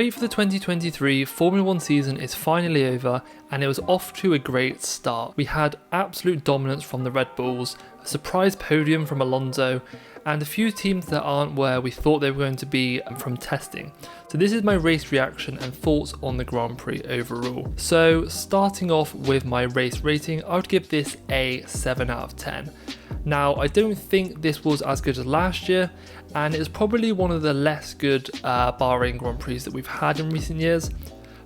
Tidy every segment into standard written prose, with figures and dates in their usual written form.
Great for the 2023 Formula 1 season is finally over, and it was off to a great start. We had absolute dominance from the Red Bulls, a surprise podium from Alonso, and a few teams that aren't where we thought they were going to be from testing. So this is my race reaction and thoughts on the Grand Prix overall. So starting off with my race rating, I would give this a 7 out of 10. Now, I don't think this was as good as last year, and it's probably one of the less good Bahrain Grand Prix that we've had in recent years,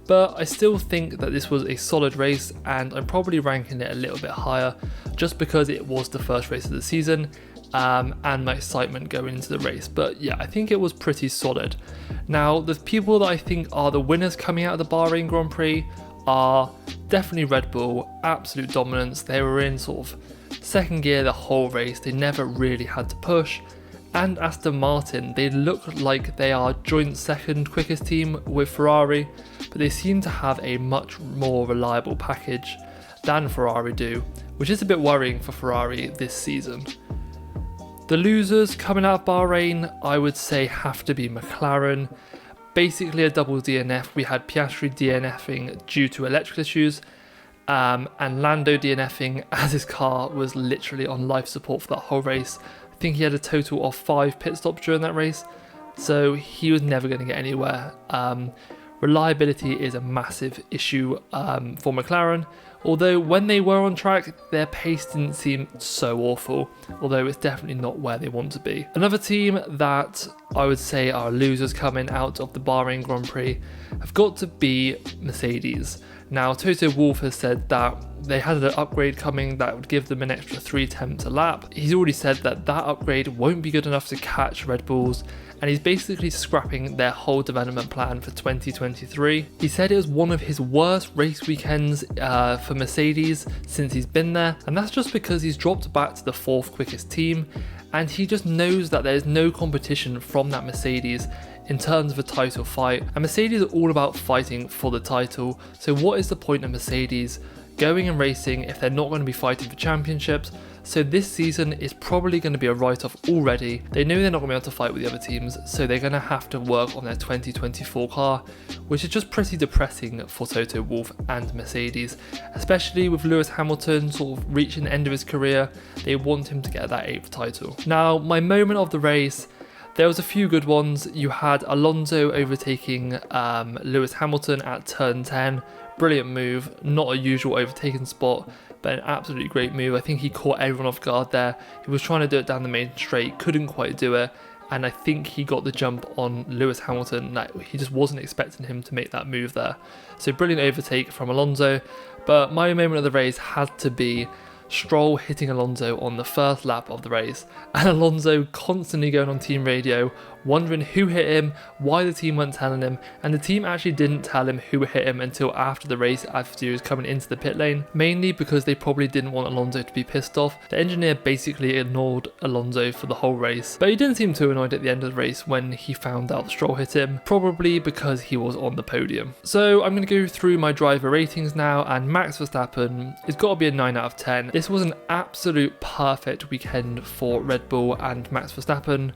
but I still think that this was a solid race, and I'm probably ranking it a little bit higher just because it was the first race of the season and my excitement going into the race. But yeah, I think it was pretty solid. Now, the people that I think are the winners coming out of the Bahrain Grand Prix are definitely Red Bull, absolute dominance. They were in sort of second gear the whole race, they never really had to push. And Aston Martin, they look like they are joint second quickest team with Ferrari, but they seem to have a much more reliable package than Ferrari do, which is a bit worrying for Ferrari this season. The losers coming out of Bahrain, I would say have to be McLaren. Basically a double DNF. We had Piastri DNFing due to electrical issues, and Lando DNFing as his car was literally on life support for that whole race. I think he had a total of 5 pit stops during that race, so he was never going to get anywhere. Reliability is a massive issue for McLaren, although when they were on track, their pace didn't seem so awful, although it's definitely not where they want to be. Another team that I would say are losers coming out of the Bahrain Grand Prix have got to be Mercedes. Now, Toto Wolff has said that they had an upgrade coming that would give them an extra 3 tenths a lap. He's already said that that upgrade won't be good enough to catch Red Bulls, and he's basically scrapping their whole development plan for 2023. He said it was one of his worst race weekends for Mercedes since he's been there, and that's just because he's dropped back to the 4th quickest team, and he just knows that there's no competition from that Mercedes in terms of a title fight, and Mercedes are all about fighting for the title. So what is the point of Mercedes going and racing if they're not going to be fighting for championships? So this season is probably going to be a write-off already. They know they're not going to be able to fight with the other teams, so they're going to have to work on their 2024 car, which is just pretty depressing for Toto Wolff and Mercedes, especially with Lewis Hamilton sort of reaching the end of his career. They want him to get that 8th title. Now, my moment of the race, there was a few good ones. You had Alonso overtaking Lewis Hamilton at turn 10. Brilliant move, not a usual overtaking spot, but an absolutely great move. I think he caught everyone off guard there. He was trying to do it down the main straight, couldn't quite do it, and I think he got the jump on Lewis Hamilton. Like, he just wasn't expecting him to make that move there. So brilliant overtake from Alonso, but my moment of the race had to be Stroll hitting Alonso on the first lap of the race, and Alonso constantly going on team radio wondering who hit him, why the team weren't telling him, and the team actually didn't tell him who hit him until after the race, after he was coming into the pit lane, mainly because they probably didn't want Alonso to be pissed off. The engineer basically ignored Alonso for the whole race, but he didn't seem too annoyed at the end of the race when he found out Stroll hit him, probably because he was on the podium. So I'm going to go through my driver ratings now, and Max Verstappen, it's got to be a 9 out of 10. This was an absolute perfect weekend for Red Bull and Max Verstappen.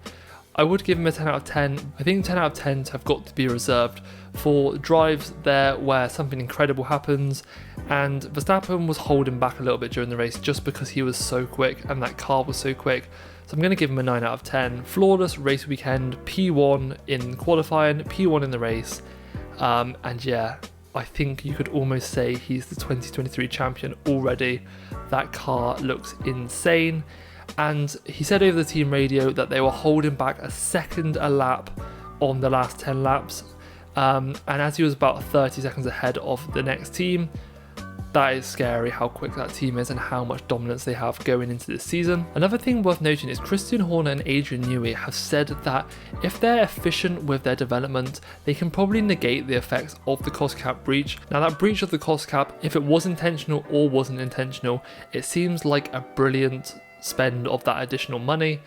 I would give him a 10 out of 10. I think 10 out of 10s have got to be reserved for drives there where something incredible happens, and Verstappen was holding back a little bit during the race just because he was so quick and that car was so quick. So I'm going to give him a 9 out of 10. Flawless race weekend, P1 in qualifying, P1 in the race, and yeah, I think you could almost say he's the 2023 champion already. That car looks insane. And he said over the team radio that they were holding back a second a lap on the last 10 laps. And as he was about 30 seconds ahead of the next team, that is scary how quick that team is and how much dominance they have going into this season. Another thing worth noting is Christian Horner and Adrian Newey have said that if they're efficient with their development, they can probably negate the effects of the cost cap breach. Now, that breach of the cost cap, if it was intentional or wasn't intentional, it seems like a brilliant spend of that additional money,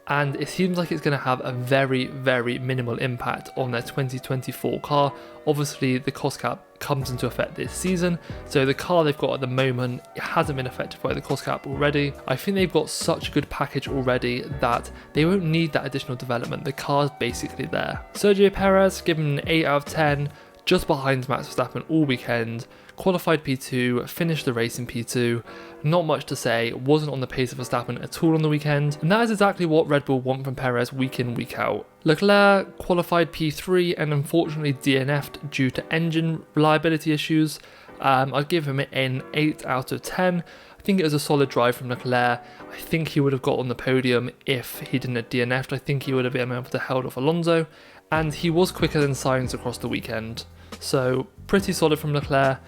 and it seems like it's going to have a very, very minimal impact on their 2024 car. Obviously, the cost cap comes into effect this season, so the car they've got at the moment hasn't been affected by the cost cap already. I think they've got such a good package already that they won't need that additional development. The car's basically there. Sergio Perez, given an 8 out of 10, just behind Max Verstappen all weekend. Qualified P2, finished the race in P2. Not much to say, wasn't on the pace of Verstappen at all on the weekend, and that is exactly what Red Bull want from Perez week in, week out. Leclerc qualified P3 and unfortunately DNF'd due to engine reliability issues. I'd give him an 8 out of 10. I think it was a solid drive from Leclerc. I think he would have got on the podium if he didn't have DNF'd. I think he would have been able to hold off Alonso, and he was quicker than Sainz across the weekend. So pretty solid from Leclerc.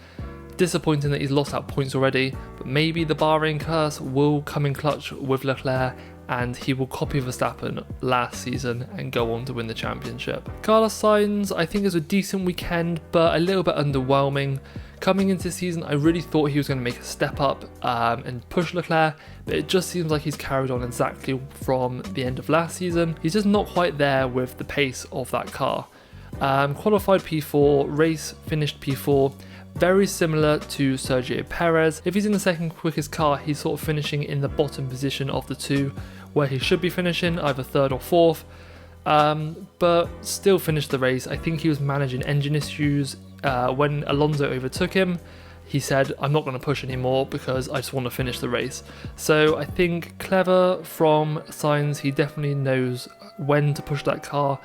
Disappointing that he's lost out points already, but maybe the Bahrain curse will come in clutch with Leclerc and he will copy Verstappen last season and go on to win the championship. Carlos Sainz, I think, is a decent weekend, but a little bit underwhelming. Coming into the season, I really thought he was going to make a step up and push Leclerc, but it just seems like he's carried on exactly from the end of last season. He's just not quite there with the pace of that car. Qualified P4, race finished P4, very similar to Sergio Perez. If he's in the second quickest car, he's sort of finishing in the bottom position of the two, where he should be finishing, either third or fourth, but still finished the race. I think he was managing engine issues. When Alonso overtook him, he said, I'm not going to push anymore because I just want to finish the race. So I think clever from Sainz, he definitely knows when to push that car.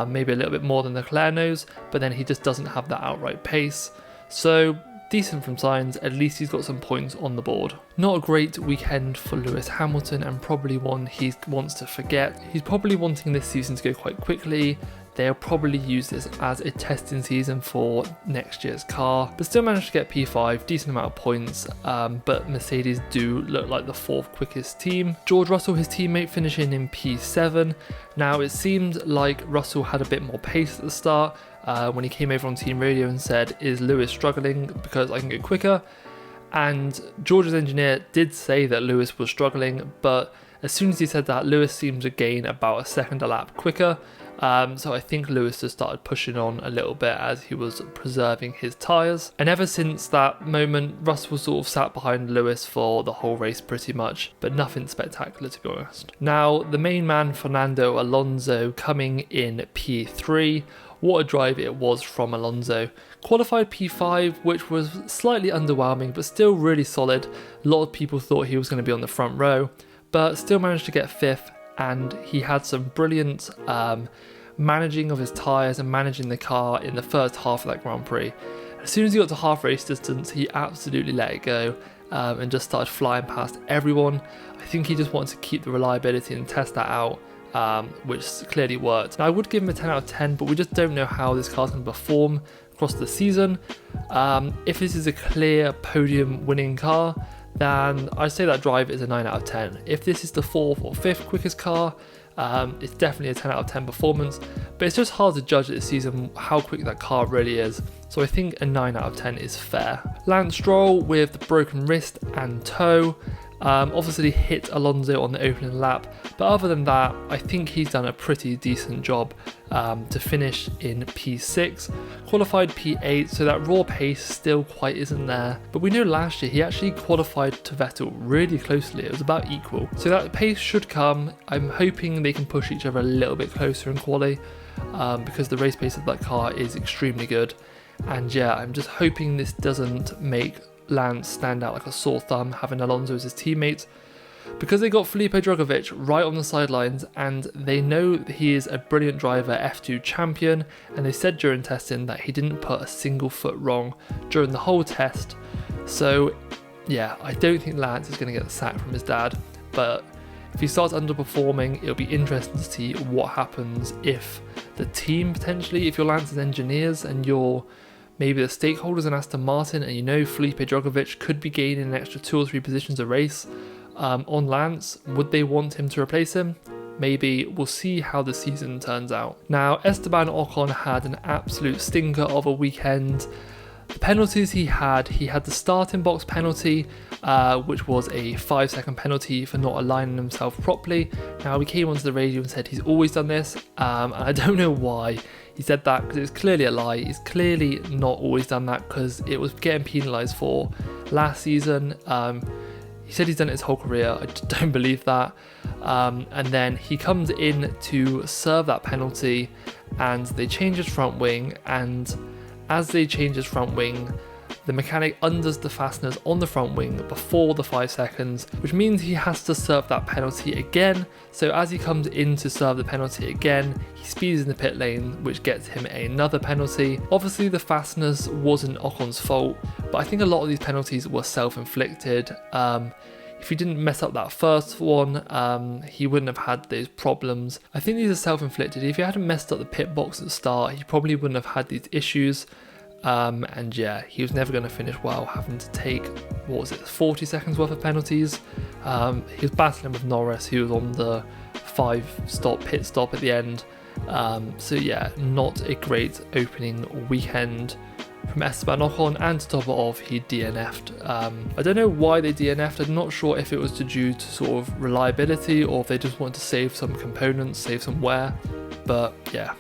Maybe a little bit more than Leclerc knows, but then he just doesn't have that outright pace. So decent from Sainz, at least he's got some points on the board. Not a great weekend for Lewis Hamilton, and probably one he wants to forget. He's probably wanting this season to go quite quickly. They'll probably use this as a testing season for next year's car, but still managed to get P5, decent amount of points, but Mercedes do look like the fourth quickest team. George Russell, his teammate, finishing in P7. Now it seemed like Russell had a bit more pace at the start when he came over on team radio and said, is Lewis struggling because I can go quicker? And George's engineer did say that Lewis was struggling, but as soon as he said that, Lewis seemed to gain about a second a lap quicker. So I think Lewis just started pushing on a little bit as he was preserving his tyres. And ever since that moment, Russell sort of sat behind Lewis for the whole race pretty much, but nothing spectacular to be honest. Now, the main man, Fernando Alonso, coming in P3. What a drive it was from Alonso. Qualified P5, which was slightly underwhelming, but still really solid. A lot of people thought he was going to be on the front row, but still managed to get 5th. And he had some brilliant managing of his tyres and managing the car in the first half of that Grand Prix. As soon as he got to half race distance, he absolutely let it go and just started flying past everyone. I think he just wanted to keep the reliability and test that out, which clearly worked. Now, I would give him a 10 out of 10, but we just don't know how this car's going to perform across the season. If this is a clear podium winning car, then I'd say that drive is a 9 out of 10. If this is the 4th or 5th quickest car, it's definitely a 10 out of 10 performance, but it's just hard to judge this season how quick that car really is, so I think a 9 out of 10 is fair. Lance Stroll with the broken wrist and toe, obviously hit Alonso on the opening lap, but other than that, I think he's done a pretty decent job to finish in P6, qualified P8, so that raw pace still quite isn't there. But we know last year he actually qualified to Vettel really closely, it was about equal. So that pace should come. I'm hoping they can push each other a little bit closer in quali because the race pace of that car is extremely good. And yeah, I'm just hoping this doesn't make Lance stand out like a sore thumb having Alonso as his teammate, because they got Felipe Drugovich right on the sidelines and they know that he is a brilliant driver, F2 champion, and they said during testing that he didn't put a single foot wrong during the whole test. So yeah, I don't think Lance is going to get the sack from his dad, but if he starts underperforming, it'll be interesting to see what happens if the team potentially, if you're Lance's engineers and you're maybe the stakeholders in Aston Martin and you know Felipe Drugovich could be gaining an extra 2 or 3 positions a race on Lance, would they want him to replace him? Maybe. We'll see how the season turns out. Now, Esteban Ocon had an absolute stinker of a weekend. The penalties he had the starting box penalty, which was a 5-second penalty for not aligning himself properly. Now, he came onto the radio and said he's always done this, and I don't know why he said that, because it's clearly a lie. He's clearly not always done that, because it was getting penalised for last season. He said he's done it his whole career. I just don't believe that. And then he comes in to serve that penalty, and they change his front wing, and as they change his front wing, the mechanic undoes the fasteners on the front wing before the 5 seconds, which means he has to serve that penalty again. So as he comes in to serve the penalty again, he speeds in the pit lane, which gets him another penalty. Obviously the fasteners wasn't Ocon's fault, but I think a lot of these penalties were self-inflicted. If he didn't mess up that first one, he wouldn't have had those problems. I think these are self-inflicted. If he hadn't messed up the pit box at the start, he probably wouldn't have had these issues. And yeah, he was never going to finish well, having to take, 40 seconds worth of penalties. He was battling with Norris, who was on the 5-stop pit stop at the end. So yeah, not a great opening weekend from Esteban Ocon, and to top it off, he DNF'd. I don't know why they DNF'd. I'm not sure if it was due to sort of reliability, or if they just wanted to save some components, save some wear, but yeah,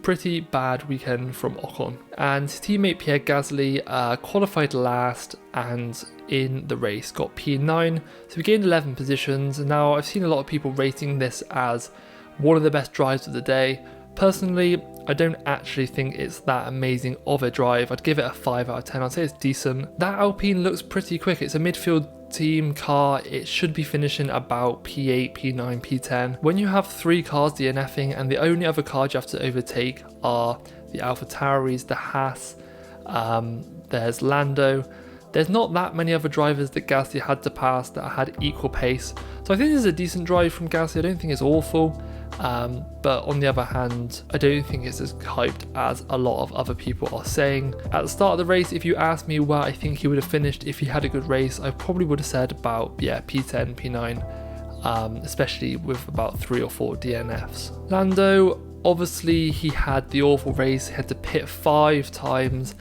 pretty bad weekend from Ocon. And his teammate Pierre Gasly qualified last, and in the race got P9, so he gained 11 positions. Now, I've seen a lot of people rating this as one of the best drives of the day. Personally, I don't actually think it's that amazing of a drive. I'd give it a 5 out of 10. I'd say it's decent. That Alpine looks pretty quick. It's a midfield team car. It should be finishing about P8, P9, P10. When you have 3 cars DNFing and the only other cars you have to overtake are the AlphaTauris, the Haas, there's Lando. There's not that many other drivers that Gasly had to pass that had equal pace. So I think this is a decent drive from Gasly. I don't think it's awful. But on the other hand, I don't think it's as hyped as a lot of other people are saying. At the start of the race, if you asked me where I think he would have finished if he had a good race, I probably would have said about, yeah, P10, P9, especially with about 3 or 4 DNFs. Lando, obviously he had the awful race. He had to pit 5 times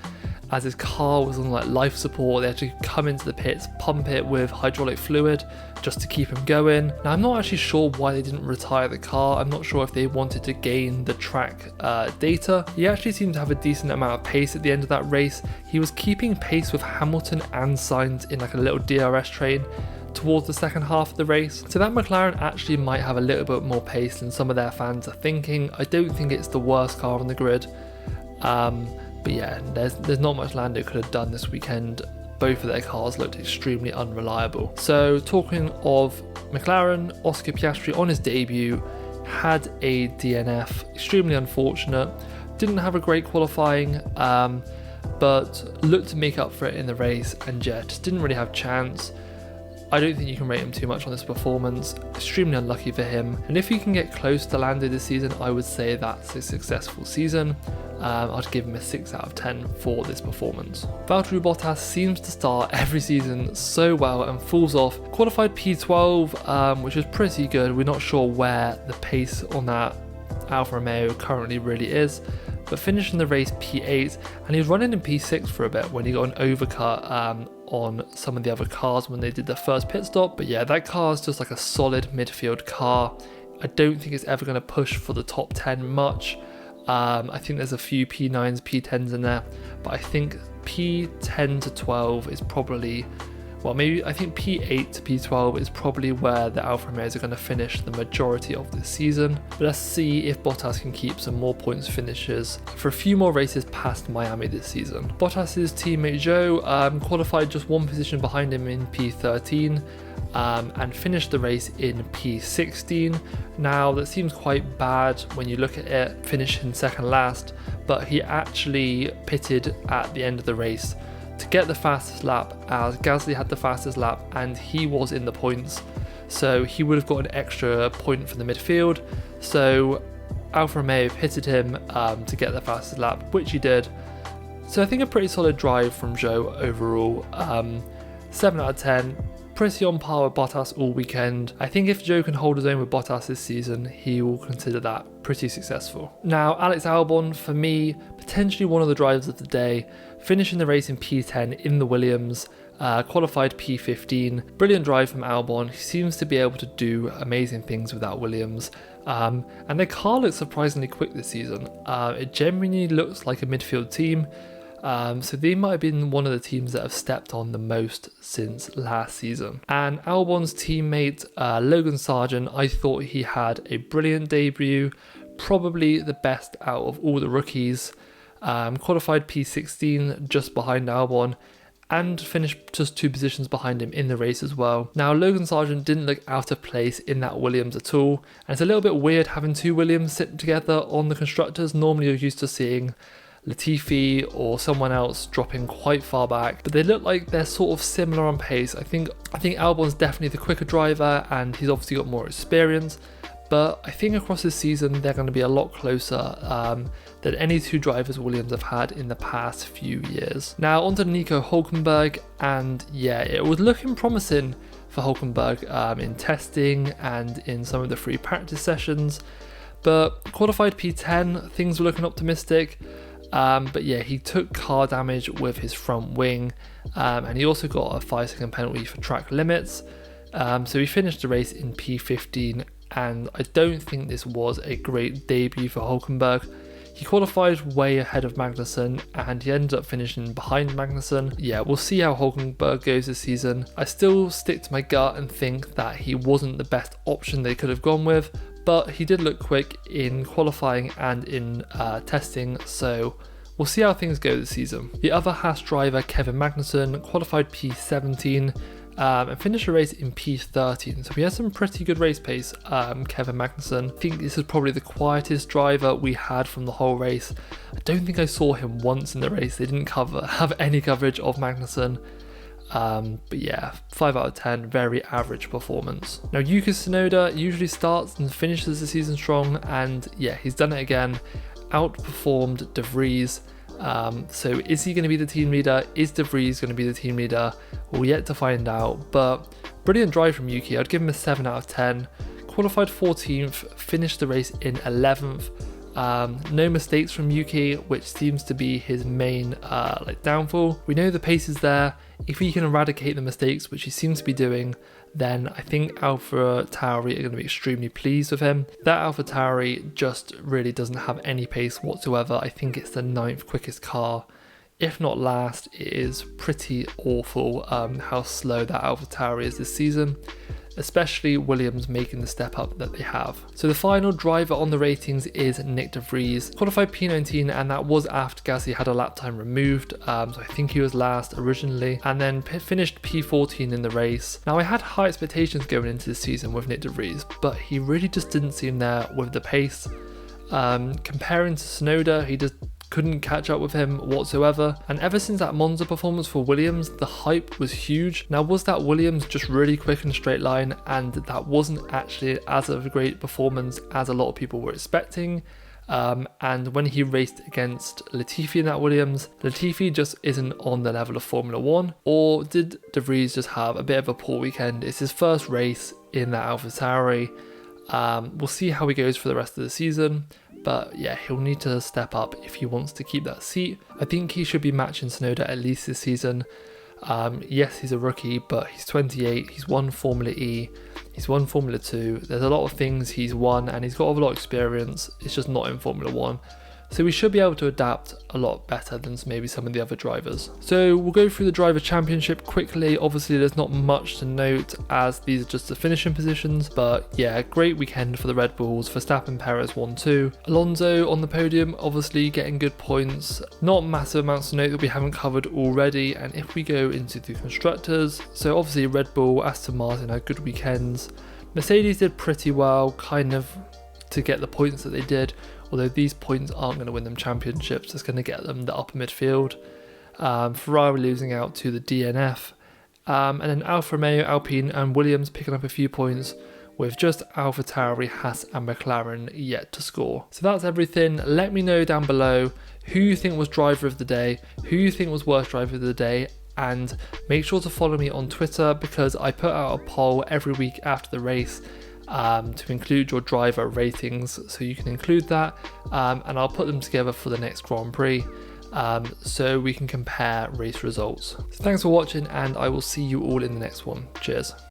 as his car was on like life support. They had to come into the pits, pump it with hydraulic fluid just to keep him going. Now, I'm not actually sure why they didn't retire the car. I'm not sure if they wanted to gain the track data. He actually seemed to have a decent amount of pace at the end of that race. He was keeping pace with Hamilton and Sainz in like a little DRS train towards the second half of the race. So that McLaren actually might have a little bit more pace than some of their fans are thinking. I don't think it's the worst car on the grid. But yeah, there's not much Lando could have done this weekend. Both of their cars looked extremely unreliable. So talking of McLaren, Oscar Piastri on his debut had a DNF, extremely unfortunate. Didn't have a great qualifying, but looked to make up for it in the race, and yeah, just didn't really have a chance. I don't think you can rate him too much on this performance. Extremely unlucky for him. And if he can get close to Lando this season, I would say that's a successful season. I'd give him a 6 out of 10 for this performance. Valtteri Bottas seems to start every season so well and falls off. Qualified P12, which is pretty good. We're not sure where the pace on that Alfa Romeo currently really is, but finishing the race P8, and he was running in P6 for a bit when he got an overcut on some of the other cars when they did their first pit stop. But yeah, that car is just like a solid midfield car. I don't think it's ever going to push for the top 10 much. I think there's a few P9s, P10s in there, but I think P10 to 12 is probably, well, maybe I think P8 to P12 is probably where the Alfa Romeos are going to finish the majority of this season. But let's see if Bottas can keep some more points finishes for a few more races past Miami this season. Bottas's teammate Joe qualified just 1 position behind him in P13. And finished the race in P16. Now that seems quite bad when you look at it, finishing second last, but he actually pitted at the end of the race to get the fastest lap, as Gasly had the fastest lap and he was in the points, so he would have got an extra point from the midfield. So Alfa Romeo pitted him to get the fastest lap, which he did. So I think a pretty solid drive from Joe overall. 7 out of 10. Pretty on par with Bottas all weekend. I think if Joe can hold his own with Bottas this season, he will consider that pretty successful. Now, Alex Albon, for me, potentially one of the drivers of the day, finishing the race in P10 in the Williams, qualified P15. Brilliant drive from Albon. He seems to be able to do amazing things with that Williams. And their car looks surprisingly quick this season. It genuinely looks like a midfield team. So they might have been one of the teams that have stepped on the most since last season. And Albon's teammate, Logan Sargent, I thought he had a brilliant debut, probably the best out of all the rookies. Qualified P16 just behind Albon, and finished just 2 positions behind him in the race as well. Now, Logan Sargent didn't look out of place in that Williams at all, and it's a little bit weird having 2 Williams sit together on the constructors. Normally you're used to seeing Latifi or someone else dropping quite far back, but they look like they're sort of similar on pace. I think Albon's definitely the quicker driver, and he's obviously got more experience, but I think across this season they're going to be a lot closer than any 2 drivers Williams have had in the past few years. Now onto Nico Hulkenberg, and yeah, it was looking promising for Hulkenberg in testing and in some of the free practice sessions, but qualified P10, things were looking optimistic. But yeah, he took car damage with his front wing, and he also got a 5-second penalty for track limits. So he finished the race in P15, and I don't think this was a great debut for Hulkenberg. He qualified way ahead of Magnussen, and he ended up finishing behind Magnussen. Yeah, we'll see how Hulkenberg goes this season. I still stick to my gut and think that he wasn't the best option they could have gone with, but he did look quick in qualifying and in testing, so we'll see how things go this season. The other Haas driver, Kevin Magnussen, qualified P17 and finished the race in P13, so he has some pretty good race pace, Kevin Magnussen. I think this is probably the quietest driver we had from the whole race. I don't think I saw him once in the race. They didn't have any coverage of Magnussen. But yeah, 5 out of 10, very average performance. Now Yuki Tsunoda usually starts and finishes the season strong, and yeah, he's done it again, outperformed De Vries. So is he going to be the team leader? Is De Vries going to be the team leader? We're yet to find out, but brilliant drive from Yuki. I'd give him a 7 out of 10. Qualified 14th, finished the race in 11th. No mistakes from Yuki, which seems to be his main downfall. We know the pace is there. If he can eradicate the mistakes, which he seems to be doing, then I think AlphaTauri are going to be extremely pleased with him. That AlphaTauri just really doesn't have any pace whatsoever. I think it's the 9th quickest car, if not last. It is pretty awful how slow that AlphaTauri is this season, especially Williams making the step up that they have. So the final driver on the ratings is Nick De Vries, qualified P19, and that was after Gasly had a lap time removed, so I think he was last originally, and then finished P14 in the race. Now I had high expectations going into this season with Nick De Vries, but he really just didn't seem there with the pace. Comparing to Tsunoda, he just couldn't catch up with him whatsoever, and ever since that Monza performance for Williams, the hype was huge. Now was that Williams just really quick in a straight line, and that wasn't actually as of a great performance as a lot of people were expecting? And when he raced against Latifi in that Williams, Latifi just isn't on the level of Formula 1, or did De Vries just have a bit of a poor weekend? It's his first race in that AlphaTauri. We'll see how he goes for the rest of the season, but yeah, he'll need to step up if he wants to keep that seat. I think he should be matching Tsunoda at least this season. Yes, he's a rookie, but he's 28, he's won Formula E, he's won Formula 2, there's a lot of things he's won, and he's got a lot of experience. It's just not in Formula 1. So we should be able to adapt a lot better than maybe some of the other drivers. So we'll go through the driver championship quickly. Obviously there's not much to note as these are just the finishing positions, but yeah, great weekend for the Red Bulls. Verstappen, Perez 1-2. Alonso on the podium, obviously getting good points. Not massive amounts to note that we haven't covered already. And if we go into the constructors, so obviously Red Bull, Aston Martin had good weekends. Mercedes did pretty well, kind of to get the points that they did, although these points aren't going to win them championships. It's going to get them the upper midfield. Ferrari losing out to the DNF, and then Alfa Romeo, Alpine and Williams picking up a few points, with just AlphaTauri, Haas and McLaren yet to score. So that's everything. Let me know down below who you think was driver of the day, who you think was worst driver of the day, and make sure to follow me on Twitter because I put out a poll every week after the race, to include your driver ratings, so you can include that, and I'll put them together for the next Grand Prix, so we can compare race results. So thanks for watching, and I will see you all in the next one. Cheers.